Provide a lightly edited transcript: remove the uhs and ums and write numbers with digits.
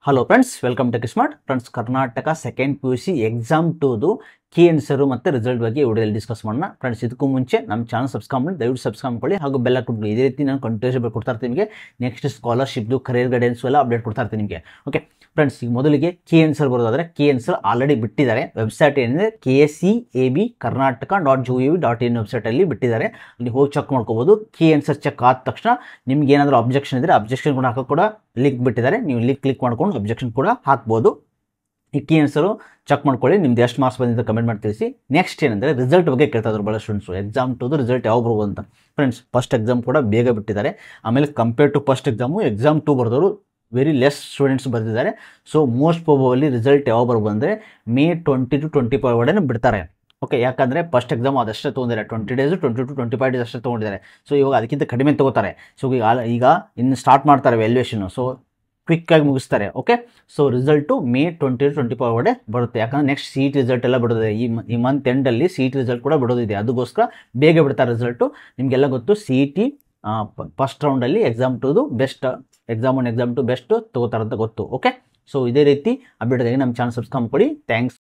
Hello friends, welcome to smart friends. Karnataka second PUC exam 2ದು key answer ಮತ್ತು result ಬಗ್ಗೆ ವಿಡಿಯೋದಲ್ಲಿ ಡಿಸ್ಕಸ್ ಮಾಡೋಣ. ಫ್ರೆಂಡ್ಸ್, ಇದಕ್ಕೂ ಮುಂಚೆ ನಮ್ಮ ಚಾನಲ್ ಸಬ್ಸ್ಕ್ರೈಬ್ ಮಾಡಿ ದಯವಿಟ್ಟು ಸಬ್ಸ್ಕ್ರೈಬ್ ಮಾಡ್ಕೊಳ್ಳಿ ಹಾಗೂ ಬೆಲ್ ಹಾಕ್ಬಿಟ್ಟು. ಇದೇ ರೀತಿ ನಾನು ಕಂಟಿನ್ಯೂಸ್ ಕೊಡ್ತಾ ಇರ್ತೀನಿ ನಿಮಗೆ. ನೆಕ್ಸ್ಟ್ ಸ್ಕಾಲರ್ಶಿಪ್ದು ಕರಿಯರ್ ಗೈಡೆನ್ಸು ಎಲ್ಲ ಅಪ್ಡೇಟ್ ಕೊಡ್ತಾ ಇರ್ತೀನಿ ನಿಮಗೆ. ಓಕೆ ಫ್ರೆಂಡ್ಸ್, ಈಗ ಮೊದಲಿಗೆ ಕೀ ಆನ್ಸರ್ ಬರೋದಾದರೆ ಕೀ ಆನ್ಸರ್ ಆಲ್ರೆಡಿ ಬಿಟ್ಟಿದ್ದಾರೆ. ವೆಬ್ಸೈಟ್ ಏನಿದೆ KSEAB.karnataka.gov.in ವೆಬ್ಸೈಟಲ್ಲಿ ಬಿಟ್ಟಿದ್ದಾರೆ. ಅಲ್ಲಿ ಹೋಗಿ ಚೆಕ್ ಮಾಡ್ಕೋಬೋದು. ಕೀ ಆನ್ಸರ್ ಚೆಕ್ ಆದ ತಕ್ಷಣ ನಿಮ್ಗೆ ಏನಾದರೂ ಅಬ್ಜೆಕ್ಷನ್ ಇದ್ದರೆ ಅಬ್ಜೆಕ್ಷನ್ ಕೂಡ ಹಾಕೋ ಕೂಡ ಲಿಂಕ್ ಬಿಟ್ಟಿದ್ದಾರೆ. ನೀವು ಲಿಂಕ್ ಕ್ಲಿಕ್ ಮಾಡ್ಕೊಂಡು ಅಬ್ಜೆಕ್ಷನ್ ಕೂಡ ಹಾಕ್ಬೋದು. ಈ ಕೀ ಆನ್ಸರು ಚೆಕ್ ಮಾಡ್ಕೊಳ್ಳಿ. ನಿಮ್ದು ಎಷ್ಟು ಮಾರ್ಕ್ಸ್ ಬಂದಿದೆ ಕಮೆಂಟ್ ಮಾಡಿ ತಿಳಿಸಿ. ನೆಕ್ಸ್ಟ್ ಏನಂದರೆ ರಿಸಲ್ಟ್ ಬಗ್ಗೆ ಕೇಳ್ತಾ ಇದ್ರು ಭಾಳ ಸ್ಟೂಡೆಂಟ್ಸು. ಎಕ್ಸಾಮ್ 2ದು ರಿಸಲ್ಟ್ ಯಾವ ಬರ್ಬೋದು ಅಂತ. ಫ್ರೆಂಡ್ಸ್, ಫಸ್ಟ್ ಎಕ್ಸಾಮ್ ಕೂಡ ಬೇಗ ಬಿಟ್ಟಿದ್ದಾರೆ. ಆಮೇಲೆ ಕಂಪೇರ್ ಟು ಫಸ್ಟ್ ಎಕ್ಸಾಮ್ 2 ಬರೆದವರು ವೆರಿ ಲೆಸ್ ಸ್ಟೂಡೆಂಟ್ಸ್ ಬರೆದಿದ್ದಾರೆ. ಸೊ ಮೋಸ್ಟ್ ಪ್ರಾಬಬಲಿ ರಿಸಲ್ಟ್ ಯಾವ ಬರ್ಬೋದು ಅಂದರೆ May 20 to 25 ಒಳಗಡೆ ಬಿಡ್ತಾರೆ. ಓಕೆ, ಯಾಕಂದರೆ ಫಸ್ಟ್ ಎಕ್ಸಾಮ್ ಅದಷ್ಟೇ ತೊಗೊಂಡಿದ್ದಾರೆ. 20 days 20 to 25 days ಅಷ್ಟೇ ತೊಗೊಂಡಿದ್ದಾರೆ. ಸೊ ಇವಾಗ ಅದಕ್ಕಿಂತ ಕಡಿಮೆ ತೊಗೋತಾರೆ. ಸೊ ಈಗ ಇನ್ನು ಸ್ಟಾರ್ಟ್ ಮಾಡ್ತಾರೆ ವ್ಯಾಲ್ಯೂಯೇಷನು. ಸೊ ಕ್ವಿಕ್ಕಾಗಿ ಮುಗಿಸ್ತಾರೆ. Okay, so result May 20 to 25 ಒಳಗಡೆ ಬರುತ್ತೆ. ಯಾಕಂದರೆ ನೆಕ್ಸ್ಟ್ CET ರಿಸಲ್ಟ್ ಎಲ್ಲ ಬಿಡೋದಿದೆ. ಈ ಮಂತ್ ಎಂಡಲ್ಲಿ CET ರಿಸಲ್ಟ್ ಕೂಡ ಬಿಡೋದಿದೆ. ಅದಕ್ಕೋಸ್ಕರ ಬೇಗ ಬಿಡ್ತಾರೆ ರಿಸಲ್ಟು. ನಿಮಗೆಲ್ಲ ಗೊತ್ತು, CET ಫಸ್ಟ್ ರೌಂಡಲ್ಲಿ ಎಕ್ಸಾಮ್ 2ದು ಬೆಸ್ಟ್, ಎಕ್ಸಾಮ್ 1 ಎಕ್ಸಾಮ್ 2 ಬೆಸ್ಟ್ ತೊಗೋತಾರಂತ ಗೊತ್ತು. ಓಕೆ, ಸೊ ಇದೇ ರೀತಿ ಅಪ್ಡೇಟ್ಗಾಗಿ ನಮ್ಮ ಚಾನಲ್ ಸಬ್ಸ್ಕ್ರೈಬ್ ಮಾಡಿ. ಥ್ಯಾಂಕ್ಸ್.